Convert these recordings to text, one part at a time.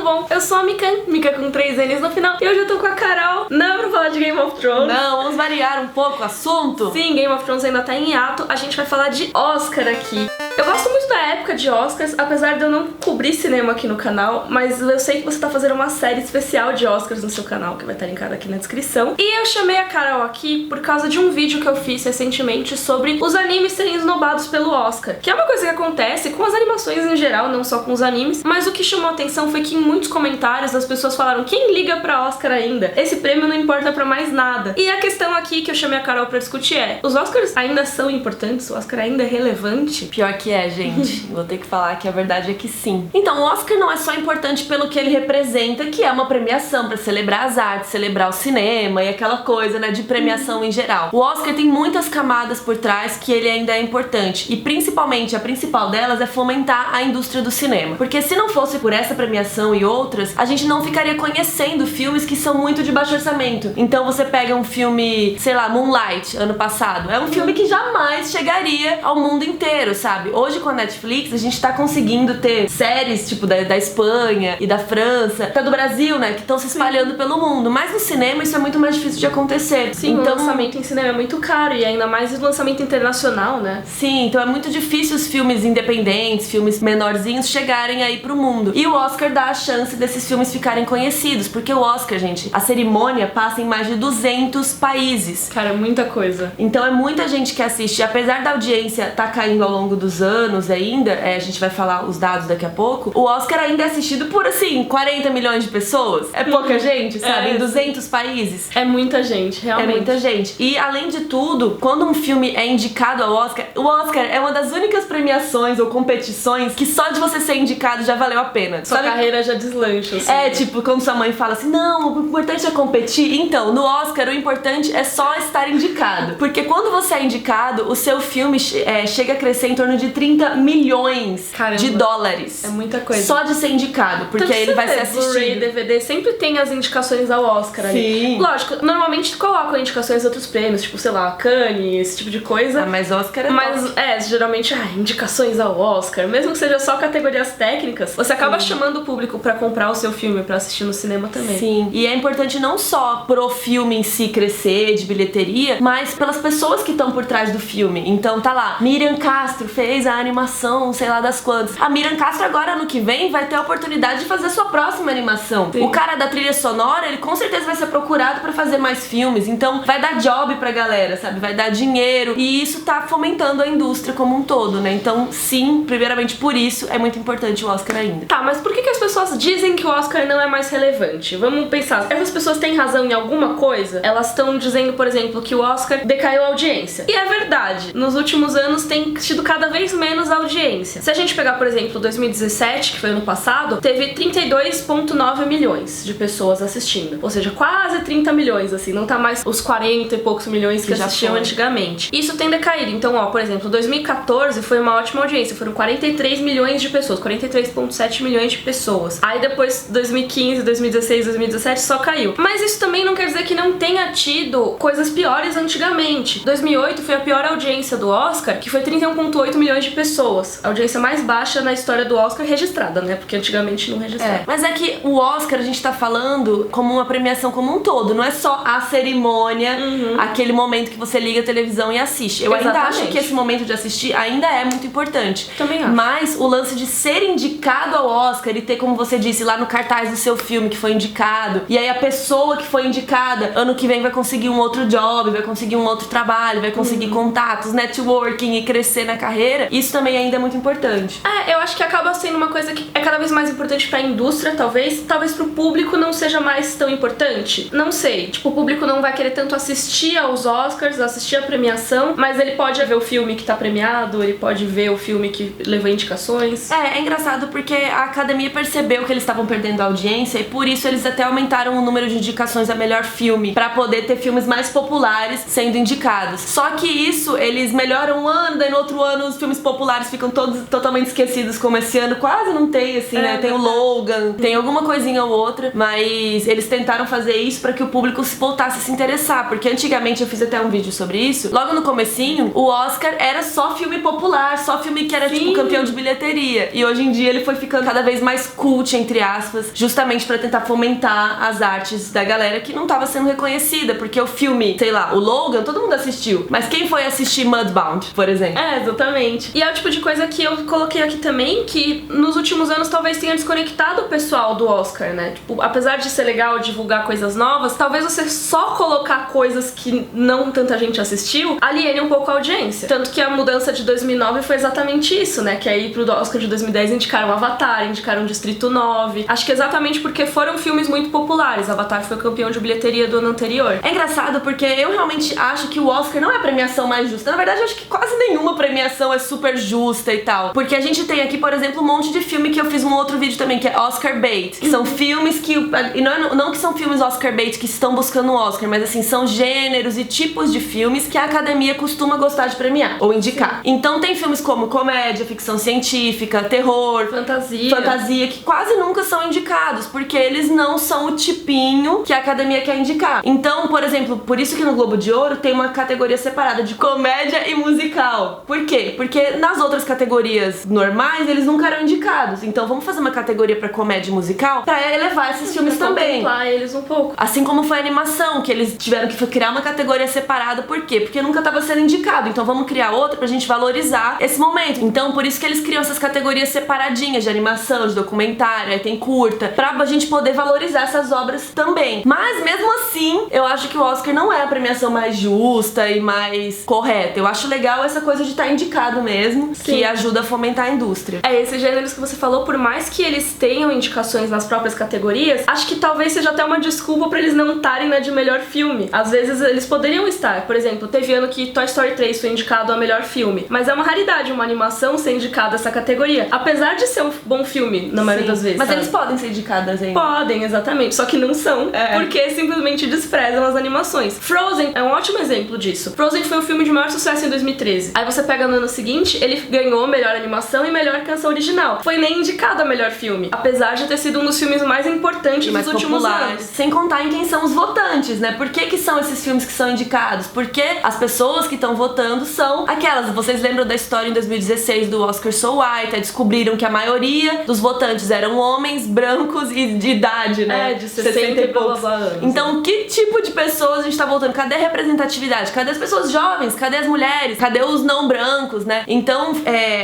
bom? Eu sou a Mika com 3 N's no final, e hoje eu tô com a Carol, não pra falar de Game of Thrones. Não, vamos variar um pouco o assunto. Sim, Game of Thrones ainda tá em hiato, a gente vai falar de Oscar aqui. Eu gosto muito da época de Oscars, apesar de eu não cobrir cinema aqui no canal, mas eu sei que você tá fazendo uma série especial de Oscars no seu canal, que vai estar linkada aqui na descrição. E eu chamei a Carol aqui por causa de um vídeo que eu fiz recentemente sobre os animes serem esnobados pelo Oscar, que é uma coisa que acontece com as animações em geral, não só com os animes, mas o que chamou a atenção foi que em muitos comentários as pessoas falaram: quem liga pra Oscar ainda? Esse prêmio não importa pra mais nada. E a questão aqui que eu chamei a Carol pra discutir é: os Oscars ainda são importantes? O Oscar ainda é relevante? Pior que é, gente. Vou ter que falar que a verdade é que sim. Então, o Oscar não é só importante pelo que ele representa, que é uma premiação pra celebrar as artes, celebrar o cinema e aquela coisa, né, de premiação em geral. O Oscar tem muitas camadas por trás que ele ainda é importante. E principalmente, a principal delas é fomentar a indústria do cinema. Porque se não fosse por essa premiação e outras, a gente não ficaria conhecendo filmes que são muito de baixo orçamento. Então você pega um filme, sei lá, Moonlight, ano passado. É um filme que jamais chegaria ao mundo inteiro, sabe? Hoje com a Netflix, a gente tá conseguindo ter séries, tipo, da Espanha e da França, até do Brasil, né, que estão se espalhando pelo mundo. Mas no cinema isso é muito mais difícil de acontecer. Sim, então, o lançamento em cinema é muito caro, e ainda mais o lançamento internacional, né? Sim, então é muito difícil os filmes independentes, filmes menorzinhos, chegarem aí pro mundo. E o Oscar dá a chance desses filmes ficarem conhecidos, porque o Oscar, gente, a cerimônia passa em mais de 200 países. Cara, é muita coisa. Então é muita gente que assiste. E apesar da audiência tá caindo ao longo dos anos ainda, a gente vai falar os dados daqui a pouco, o Oscar ainda é assistido por, assim, 40 milhões de pessoas. É pouca gente, sabe? Em 200 países. É muita gente, realmente. É muita gente. E, além de tudo, quando um filme é indicado ao Oscar, o Oscar é uma das únicas premiações ou competições que só de você ser indicado já valeu a pena. Sua carreira já deslancha, assim. É, tipo, quando sua mãe fala assim, não, o importante é competir. Então, no Oscar, o importante é só estar indicado. Porque quando você é indicado, o seu filme chega a crescer em torno de 30 milhões de dólares. É muita coisa. Só de ser indicado, porque aí ele vai ser assistido. Blu-ray, DVD, sempre tem as indicações ao Oscar ali. Sim. Lógico, normalmente colocam indicações a outros prêmios, tipo, sei lá, Cannes, esse tipo de coisa. Ah, mas Oscar é top. Geralmente, indicações ao Oscar, mesmo que seja só categorias técnicas, você acaba chamando o público pra comprar o seu filme, pra assistir no cinema também. Sim, e é importante não só pro filme em si crescer, de bilheteria, mas pelas pessoas que estão por trás do filme. Então tá lá, Miriam Castro fez a animação, sei lá das quantas. A Miriam Castro agora, ano que vem, vai ter a oportunidade de fazer a sua próxima animação. Sim. O cara da trilha sonora, ele com certeza vai ser procurado pra fazer mais filmes, então vai dar job pra galera, sabe? Vai dar dinheiro, e isso tá fomentando a indústria como um todo, né? Então, sim, primeiramente por isso é muito importante o Oscar ainda. Tá, mas por que as pessoas dizem que o Oscar não é mais relevante? Vamos pensar, essas pessoas têm razão em alguma coisa? Elas estão dizendo, por exemplo, que o Oscar decaiu a audiência. E é verdade, nos últimos anos tem tido cada vez menos audiência. Se a gente pegar, por exemplo, 2017, que foi ano passado, teve 32,9 milhões de pessoas assistindo. Ou seja, quase 30 milhões, assim, não tá mais os 40 e poucos milhões que assistiam antigamente. Isso tem decaído. Então, por exemplo, 2014 foi uma ótima audiência, foram 43 milhões de pessoas, 43,7 milhões de pessoas. Aí depois, 2015, 2016, 2017 só caiu. Mas isso também não quer dizer que não tenha tido coisas piores antigamente. 2008 foi a pior audiência do Oscar, que foi 31,8 milhões de pessoas. A audiência mais baixa na história do Oscar registrada, né? Porque antigamente não registrava. Mas é que o Oscar a gente tá falando como uma premiação como um todo, não é só a cerimônia, aquele momento que você liga a televisão e assiste. Eu ainda acho que esse momento de assistir ainda é muito importante. Também acho. Mas o lance de ser indicado ao Oscar e ter, como você disse, lá no cartaz do seu filme que foi indicado, e aí a pessoa que foi indicada ano que vem vai conseguir um outro job, vai conseguir um outro trabalho, vai conseguir contatos, networking e crescer na carreira, isso também ainda é muito importante. Eu acho que acaba sendo uma coisa que é cada vez mais importante pra indústria, talvez pro público não seja mais tão importante. Não sei, tipo, o público não vai querer tanto assistir aos Oscars, assistir a premiação, mas ele pode ver o filme que tá premiado, ele pode ver o filme que levou indicações. É engraçado porque a academia percebeu que eles estavam perdendo a audiência e por isso eles até aumentaram o número de indicações a melhor filme, pra poder ter filmes mais populares sendo indicados. Só que isso, eles melhoram um ano, daí no outro ano os filmes populares ficam todos totalmente esquecidos, como esse ano quase não tem, assim, né? Tem o Logan, tem alguma coisinha ou outra, mas eles tentaram fazer isso pra que o público se voltasse a se interessar, porque antigamente eu fiz até um vídeo sobre isso, logo no comecinho, o Oscar era só filme popular, só filme que era tipo campeão de bilheteria, e hoje em dia ele foi ficando cada vez mais cult, entre aspas, justamente pra tentar fomentar as artes da galera que não tava sendo reconhecida, porque o filme, sei lá, o Logan, todo mundo assistiu, mas quem foi assistir Mudbound, por exemplo? Exatamente. E é o tipo de coisa que eu coloquei aqui também, que nos últimos anos talvez tenha desconectado o pessoal do Oscar, né? Tipo, apesar de ser legal divulgar coisas novas, talvez você só colocar coisas que não tanta gente assistiu aliene um pouco a audiência. Tanto que a mudança de 2009 foi exatamente isso, né? Que aí pro Oscar de 2010 indicaram Avatar, indicaram Distrito 9. Acho que exatamente porque foram filmes muito populares. Avatar foi campeão de bilheteria do ano anterior. É engraçado porque eu realmente acho que o Oscar não é a premiação mais justa. Na verdade, eu acho que quase nenhuma premiação é super justa e tal. Porque a gente tem aqui, por exemplo, um monte de filme que eu fiz um outro vídeo também, que é Oscar bait. Que são filmes que... E não que são filmes Oscar bait que estão buscando o Oscar, mas assim, são gêneros e tipos de filmes que a academia costuma gostar de premiar ou indicar. Sim. Então tem filmes como comédia, ficção científica, terror, fantasia, que quase nunca são indicados, porque eles não são o tipinho que a academia quer indicar. Então, por exemplo, por isso que no Globo de Ouro tem uma categoria separada de comédia e musical. Por quê? Porque nas outras categorias normais, eles nunca eram indicados. Então vamos fazer uma categoria pra comédia e musical pra elevar esses filmes também. Contemplar eles um pouco. Assim como foi a animação, que eles tiveram que criar uma categoria separada. Por quê? Porque nunca tava sendo indicado. Então vamos criar outra pra gente valorizar esse momento. Então por isso que eles criam essas categorias separadinhas de animação, de documentário, aí tem curta, pra gente poder valorizar essas obras também. Mas mesmo assim, eu acho que o Oscar não é a premiação mais justa e mais correta. Eu acho legal essa coisa de estar indicado mesmo, sim, que ajuda a fomentar a indústria. Esses gêneros que você falou, por mais que eles tenham indicações nas próprias categorias, acho que talvez seja até uma desculpa pra eles não estarem na de melhor filme. Às vezes eles poderiam estar. Por exemplo, teve ano que Toy Story 3 foi indicado a melhor filme, mas é uma raridade uma animação ser indicada a essa categoria, apesar de ser um bom filme na maioria das vezes. Mas eles podem ser indicadas ainda. Podem, exatamente, só que não são, porque simplesmente desprezam as animações. Frozen é um ótimo exemplo disso. Frozen foi o filme de maior sucesso em 2013. Aí você pega no ano seguinte, ele ganhou melhor animação e melhor canção original. Foi nem indicado a melhor filme, apesar de ter sido um dos filmes mais importantes dos últimos anos. Sem contar em quem são os votantes, né? Por que são esses filmes que são indicados? Porque as pessoas que estão votando são aquelas. Vocês lembram da história em 2016 do Oscar So White? Aí descobriram que a maioria dos votantes eram homens brancos e de idade, né? De 60 e poucos anos. Então, que tipo de pessoas a gente tá votando? Cadê a representatividade? Cadê as pessoas jovens? Cadê as mulheres? Cadê os não brancos, né? Então,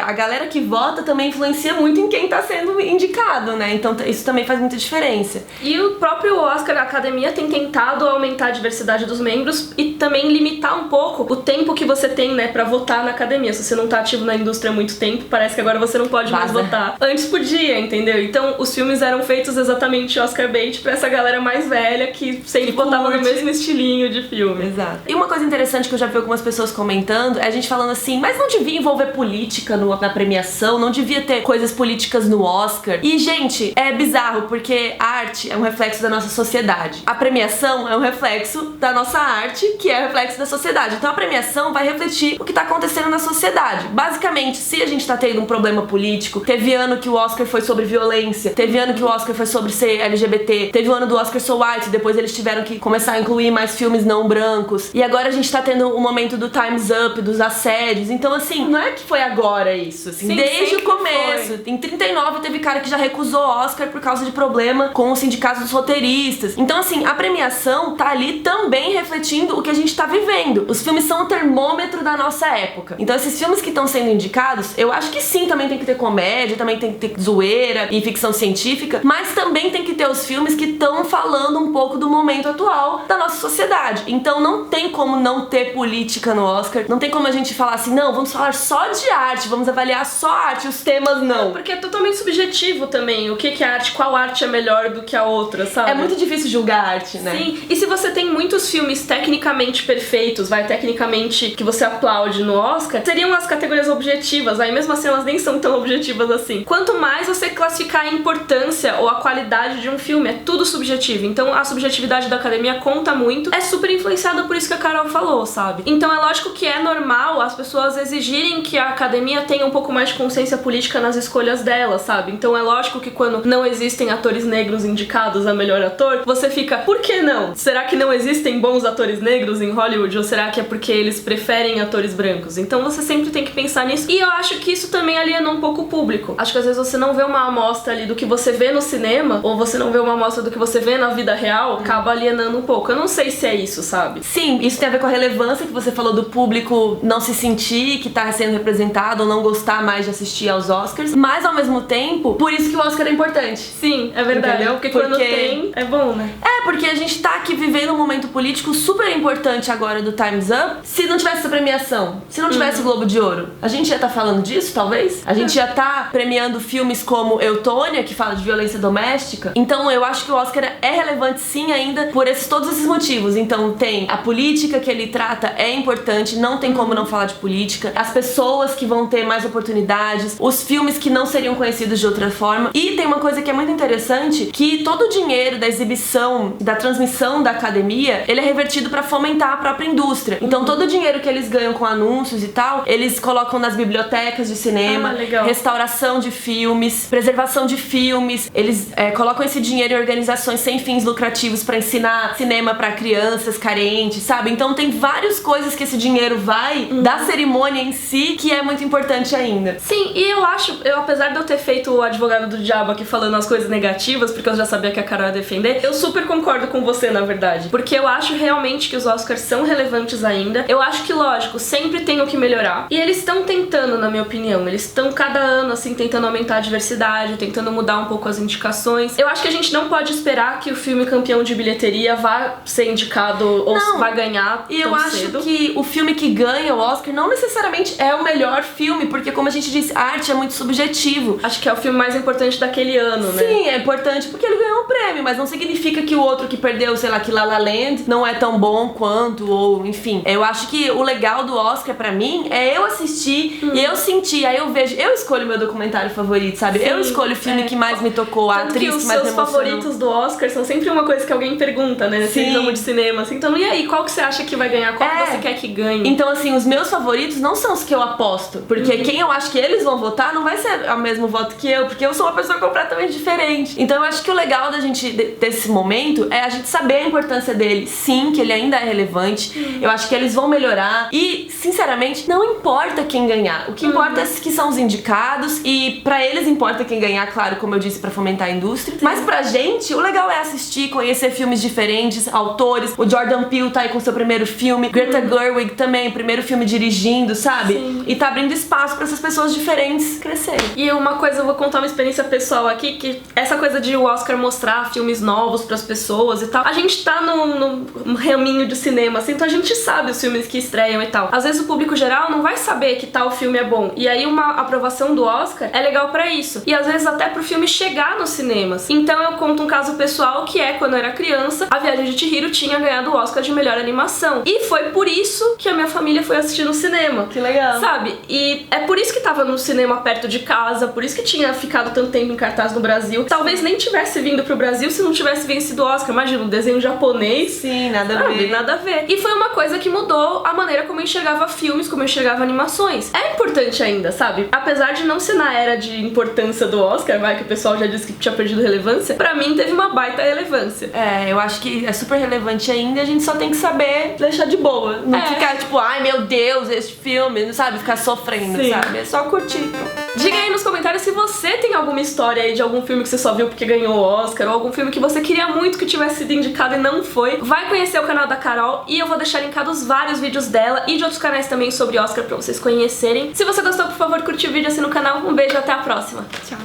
a galera que vota também influencia muito em quem tá sendo indicado, né? Então, isso também faz muita diferença. E o próprio Oscar, a academia tem tentado aumentar a diversidade dos membros e também limitar um pouco o tempo que você tem, né, pra votar na academia. Se você não tá ativo na indústria há muito tempo, parece que agora você não pode mais votar. Antes podia, entendeu? Então, os filmes eram feitos exatamente Oscar bait pra essa galera mais velha que sempre votava no mesmo estilinho de filme. Exato. E uma coisa interessante que eu já vi algumas pessoas comentando é a gente falando assim, mas não devia envolver política na premiação, não devia ter coisas políticas no Oscar. E, gente, é bizarro, porque a arte é um reflexo da nossa sociedade. A premiação é um reflexo da nossa arte, que é reflexo da sociedade. Então a premiação vai refletir o que tá acontecendo na sociedade. Basicamente, se a gente tá tendo um problema político, teve ano que o Oscar foi sobre violência, teve ano que o Oscar foi sobre ser LGBT, teve o ano do Oscar So White, depois eles tiveram que começar a incluir mais filmes não brancos, e agora a gente tá tendo o momento do Time's Up, dos assédios. Então assim, não é que foi agora isso, assim, sim, desde o começo. Em 39 teve cara que já recusou Oscar por causa de problema com os sindicatos dos roteiristas. Então assim, a premiação tá ali também refletindo o que a gente tá vivendo. Os filmes são o termômetro da nossa época. Então esses filmes que estão sendo indicados, eu acho que sim, também tem que ter comédia, também tem que ter zoeira e ficção científica, mas também tem que ter os filmes que estão falando um pouco do momento atual da nossa sociedade. Então não tem como não ter política no Oscar, não tem como a gente falar assim, não, vamos falar só de arte, vamos avaliar só a arte, os temas não. Porque é totalmente subjetivo também, o que é arte, qual arte é melhor do que a outra, sabe? É muito difícil julgar arte, né? Sim, e se você tem muitos filmes tecnicamente perfeitos, tecnicamente que você aplaude no Oscar, seriam as categorias objetivas, aí mesmo assim elas nem são tão objetivas assim. Quanto mais você classificar a importância ou a qualidade de um filme, é tudo subjetivo. Então a subjetividade da academia conta muito, é super influenciada por isso que a Carol falou, sabe? Então é lógico que é normal as pessoas exigirem que a academia tenha um pouco mais de consciência política nas escolhas dela, sabe? Então é lógico que quando não existem atores negros indicados a melhor ator, você fica, por que não? Será que não existem bons atores negros em Hollywood? Ou será que é porque eles preferem atores brancos? Então você sempre tem que pensar nisso. E eu acho que isso também aliena um pouco o público. Acho que às vezes você não vê uma amostra ali ali do que você vê no cinema, ou você não vê uma amostra do que você vê na vida real, acaba alienando um pouco. Eu não sei se é isso, sabe? Sim, isso tem a ver com a relevância que você falou do público não se sentir que tá sendo representado ou não gostar mais de assistir aos Oscars, mas ao mesmo tempo, por isso que o Oscar é importante. Sim, é verdade. Entendeu? Porque quando tem, é bom, né? Porque a gente tá aqui vivendo um momento político super importante agora do Time's Up. Se não tivesse essa premiação, se não tivesse o Globo de Ouro, a gente ia tá falando disso, talvez? A gente ia tá premiando filmes como Eutônia, que fala de violência doméstica. Então eu acho que o Oscar é relevante sim ainda por todos esses motivos. Então tem a política que ele trata é importante, não tem como não falar de política. As pessoas que vão ter mais oportunidades, os filmes que não seriam conhecidos de outra forma. E tem uma coisa que é muito interessante, que todo o dinheiro da exibição, da transmissão da academia, ele é revertido pra fomentar a própria indústria. Então todo o dinheiro que eles ganham com anúncios e tal, eles colocam nas bibliotecas de cinema, restauração de filmes, preservação de filmes. Eles colocam esse dinheiro em organizações sem fins lucrativos pra ensinar cinema pra crianças carentes, sabe? Então tem várias coisas que esse dinheiro vai da cerimônia em si, que é muito importante ainda. Sim, e eu acho, apesar de eu ter feito o advogado do diabo aqui falando as coisas negativas, porque eu já sabia que a Carol ia defender, eu super concordo com você, na verdade. Porque eu acho realmente que os Oscars são relevantes ainda. Eu acho que, lógico, sempre tem o que melhorar. E eles estão tentando, na minha opinião. Eles estão cada ano, assim, tentando aumentar a diversidade, tentando mudar um pouco as indicações. Eu acho que a gente não pode esperar que o filme campeão de bilheteria vá ser indicado ou vá ganhar E eu acho que o filme que ganha o Oscar não necessariamente é o melhor filme, porque, como a gente disse, arte é muito subjetivo. Acho que é o filme mais importante daquele ano, né? Sim, é importante porque ele ganhou um prêmio, mas não significa que o outro que perdeu, sei lá, que La La Land não é tão bom quanto, ou enfim. Eu acho que o legal do Oscar pra mim é eu assistir e eu sentir, aí eu vejo, eu escolho meu documentário favorito, sabe? Sim, eu escolho o filme que mais me tocou, a atriz que mais me emocionou. Os seus favoritos do Oscar são sempre uma coisa que alguém pergunta, né? Nesse ramo de cinema, assim. Então, e aí, qual que você acha que vai ganhar? Qual que você quer que ganhe? Então, assim, os meus favoritos não são os que eu aposto, porque quem eu acho que eles vão votar não vai ser o mesmo voto que eu, porque eu sou uma pessoa completamente diferente. Então eu acho que o legal da gente, desse momento, é a gente saber a importância dele. Sim, que ele ainda é relevante. Eu acho que eles vão melhorar. E, sinceramente, não importa quem ganhar. O que importa é que são os indicados. E pra eles importa quem ganhar, claro, como eu disse, pra fomentar a indústria. Mas pra gente, o legal é assistir, conhecer filmes diferentes, autores. O Jordan Peele tá aí com seu primeiro filme. Greta Gerwig também, primeiro filme dirigindo, sabe? Sim. E tá abrindo espaço pra essas pessoas diferentes crescerem. E uma coisa, eu vou contar uma experiência pessoal aqui, que essa coisa de o Oscar mostrar filmes novos pras pessoas e tal, a gente tá num raminho de cinema, assim, então a gente sabe os filmes que estreiam e tal. Às vezes o público geral não vai saber que tal filme é bom, e aí uma aprovação do Oscar é legal pra isso. E às vezes até pro filme chegar nos cinemas. Então eu conto um caso pessoal, que é quando eu era criança, A Viagem de Chihiro tinha ganhado o Oscar de melhor animação. E foi por isso que a minha família foi assistir no cinema. Que legal. Sabe? E é por isso que tava no cinema perto de casa, por isso que tinha ficado tanto tempo em cartaz no Brasil. Talvez nem tivesse vindo pro Brasil se não tivesse vencido o Oscar. Imagina, um desenho japonês. Sim, nada a ver. Nada a ver. E foi uma coisa que mudou a maneira como eu enxergava filmes, como eu enxergava animações. É importante ainda, sabe? Apesar de não ser na era de importância do Oscar, vai, que o pessoal já disse que tinha perdido relevância, pra mim teve uma baita relevância. Eu acho que é super relevante ainda e a gente só tem que saber deixar de boa. Não ficar tipo, ai meu Deus, esse filme, não sabe? Ficar sofrendo, sabe? É só curtir. Diga aí nos comentários se você tem alguma história aí de algum filme que você só viu porque ganhou o Oscar, ou algum filme que você queria muito que tivesse sido indicado e não foi. Vai conhecer o canal da Carol e eu vou deixar linkados vários vídeos dela e de outros canais também sobre Oscar pra vocês conhecerem. Se você gostou, por favor, curte o vídeo, assina o canal. Um beijo e até a próxima. Tchau.